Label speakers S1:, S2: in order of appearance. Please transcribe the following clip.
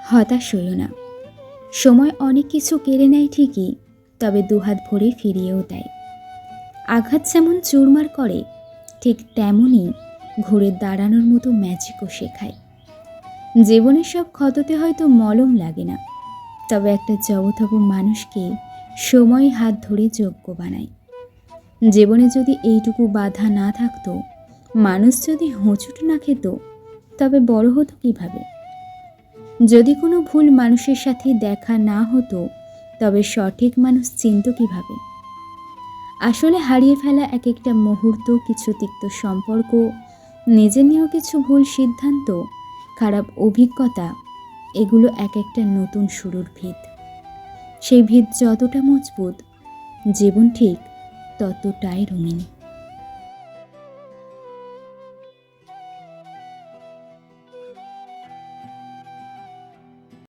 S1: হতাশ হইও না। সময় অনেক কিছু কেড়ে নেয় ঠিকই, তবে দুহাত ভরে ফিরিয়েও দেয়। আঘাত যেমন চুরমার করে, ঠিক তেমনই ঘুরে দাঁড়ানোর মতো ম্যাজিকও শেখায়। জীবনের সব ক্ষততে হয়তো মলম লাগে না, তবে একটা জবথব মানুষকে সময় হাত ধরে যোগ্য বানায়। জীবনে যদি এইটুকু বাধা না থাকতো, মানুষ যদি হোঁচট না খেত, তবে বড় হতো কিভাবে? যদি কোনো ভুল মানুষের সাথে দেখা না হতো, তবে সঠিক মানুষ চিনত কিভাবে? আসলে হারিয়ে ফেলা এক একটা মুহূর্ত, কিছু তিক্ত সম্পর্ক, নিজের নিয়েও কিছু ভুল সিদ্ধান্ত, খারাপ অভিজ্ঞতা, এগুলো এক একটা নতুন শুরুর ভিত। সেই ভিত যতটা মজবুত, জীবন ঠিক ততটাই রঙিন।